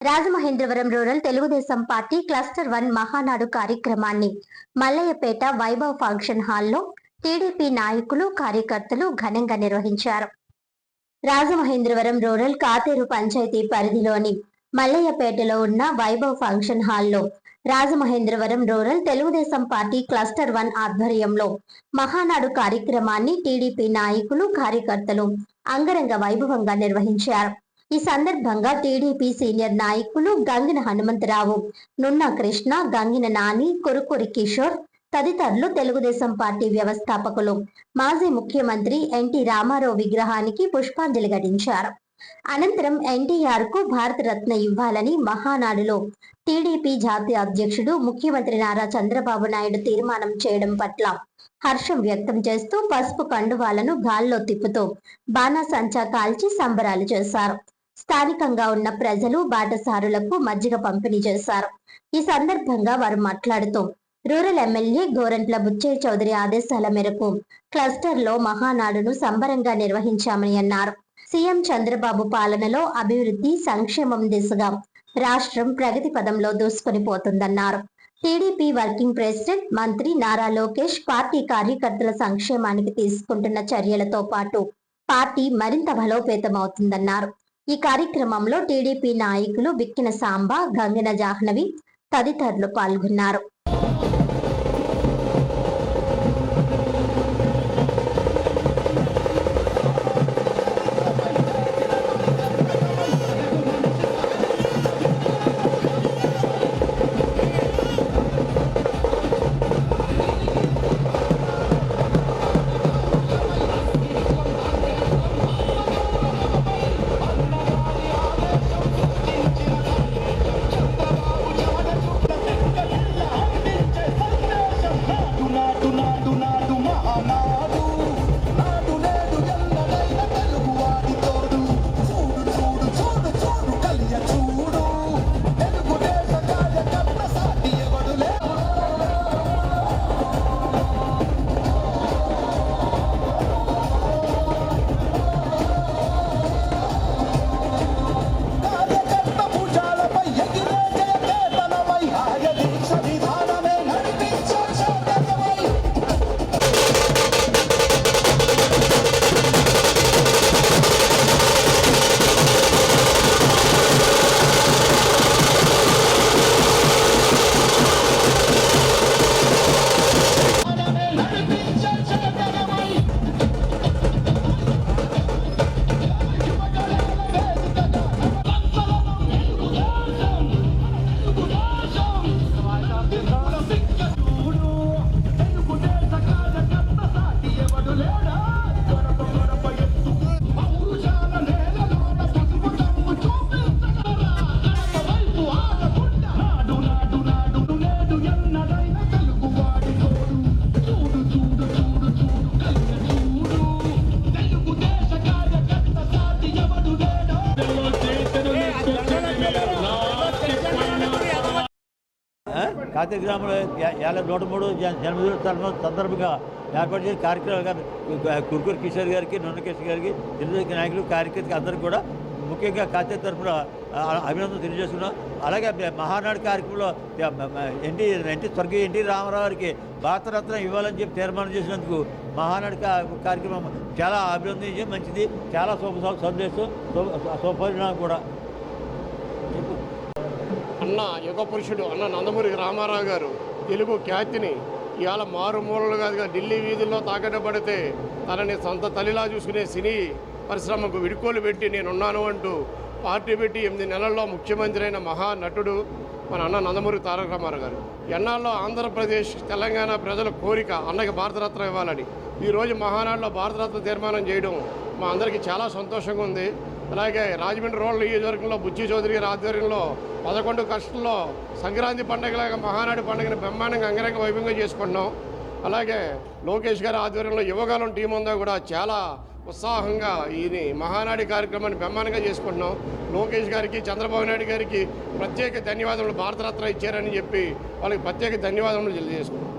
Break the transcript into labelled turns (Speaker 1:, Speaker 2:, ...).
Speaker 1: Rajamahendravaram rural Telugu Desam party cluster 1 Mahanadu కార్యక్రమాన్ని Mallayyapeta Vaibhav function హాల్లో TDP నాయకులు కార్యకర్తలు ఘనంగా నిర్వహించారు. రాజమహేంద్రవరం రూరల్ కాతేరు పంచాయతీ పరిధిలోని మల్లయ్యపేటలో ఉన్న వైభవ్ ఫంక్షన్ హాల్లో Rajamahendravaram rural Telugu Desam party cluster 1 ఆధ్వర్యంలో మహానాడు కార్యక్రమాన్ని టీడీపీ నాయకులు కార్యకర్తలు అంగరంగ వైభవంగా నిర్వహించారు. ఈ సందర్భంగా టీడీపీ సీనియర్ నాయకులు గంగిన హనుమంతరావు, నున్న కృష్ణ, గంగిన నాని, కురుకూరి కిషోర్ తదితరులు తెలుగుదేశం పార్టీ వ్యవస్థాపకులు మాజీ ముఖ్యమంత్రి ఎన్టీ రామారావు విగ్రహానికి పుష్పాంజలి ఘటించారు. అనంతరం ఎన్టీఆర్ కు భారతరత్న ఇవ్వాలని మహానాడులో టీడీపీ జాతీయ అధ్యక్షుడు ముఖ్యమంత్రి నారా చంద్రబాబు నాయుడు తీర్మానం చేయడం పట్ల హర్షం వ్యక్తం చేస్తూ పసుపు కండువాలను గాల్లో తిప్పుతూ బాణాసంచా కాల్చి సంబరాలు చేశారు. స్థానికంగా ఉన్న ప్రజలు బాటసారులకు మజ్జిగ పంపిణీ చేశారు. ఈ సందర్భంగా వారు మాట్లాడుతూ రూరల్ ఎమ్మెల్యే గోరంట్ల బుచ్చయ్య చౌదరి ఆదేశాల మేరకు క్లస్టర్ లో మహానాడును సంబరంగా నిర్వహించామని అన్నారు. సీఎం చంద్రబాబు పాలనలో అభివృద్ధి సంక్షేమం దిశగా రాష్ట్రం ప్రగతి పదంలో దూసుకొని పోతుందన్నారు. టీడీపీ వర్కింగ్ ప్రెసిడెంట్ మంత్రి నారా లోకేష్ పార్టీ కార్యకర్తల సంక్షేమానికి తీసుకుంటున్న చర్యలతో పాటు పార్టీ మరింత బలోపేతమవుతుందన్నారు. ఈ కార్యక్రమంలో టీడీపీ నాయకులు బిక్కిన సాంబ, గంగిన జాహ్నవి తదితరులు పాల్గొన్నారు.
Speaker 2: కాతేరు గ్రామంలో 103 జన్మదిన సందర్భంగా ఏర్పాటు చేసిన కార్యక్రమాలు కురుకూరు కిషోర్ గారికి, నున్న కృష్ణ గారికి, తెలుగుదేశం నాయకులు, కార్యకర్తలు అందరికీ కూడా ముఖ్యంగా కాతేరు తరఫున అభినందనలు తెలియజేస్తున్నాం. అలాగే మహానాడు కార్యక్రమంలో స్వర్గీయ ఎన్టీ రామారావు గారికి భారతరత్న ఇవ్వాలని చెప్పి తీర్మానం చేసినందుకు మహానాడు కార్యక్రమం చాలా అభినందించి మంచిది, చాలా సందేశం శుభపరిణామం కూడా.
Speaker 3: అన్న యుగ పురుషుడు అన్న నందమూరి రామారావు గారు తెలుగు ఖ్యాతిని ఇవాళ మారుమూలలు కాదుగా ఢిల్లీ వీధుల్లో తాకట్టు పడితే తనని సొంత తల్లిలా చూసుకునే సినీ పరిశ్రమకు విడుకోలు పెట్టి నేనున్నాను అంటూ పార్టీ పెట్టి 8 నెలల్లో ముఖ్యమంత్రి అయిన మహానటుడు మన అన్న నందమూరి తారక రామారావు గారు. ఎన్నాళ్ళలో ఆంధ్రప్రదేశ్, తెలంగాణ ప్రజల కోరిక అన్నకి భారతరత్న ఇవ్వాలని ఈరోజు మహానాడులో భారతరత్న తీర్మానం చేయడం మా అందరికీ చాలా సంతోషంగా ఉంది. అలాగే రాజమండ్రి రూరల్ నియోజకవర్గంలో బుచ్చి చౌదరి గారి ఆధ్వర్యంలో 11 కష్టంలో సంక్రాంతి పండుగలాగా మహానాడు పండుగను బ్రహ్మాండంగా అంగరంగ వైభవంగా చేసుకుంటున్నాం. అలాగే లోకేష్ గారి ఆధ్వర్యంలో యువకాలం టీం అంతా కూడా చాలా ఉత్సాహంగా ఈ మహానాడి కార్యక్రమాన్ని బ్రహ్మాండంగా చేసుకుంటున్నాం. లోకేష్ గారికి, చంద్రబాబు నాయుడు గారికి ప్రత్యేక ధన్యవాదములు, భారతరత్న ఇచ్చారని చెప్పి వాళ్ళకి ప్రత్యేక ధన్యవాదములు తెలియజేసుకుంటున్నాం.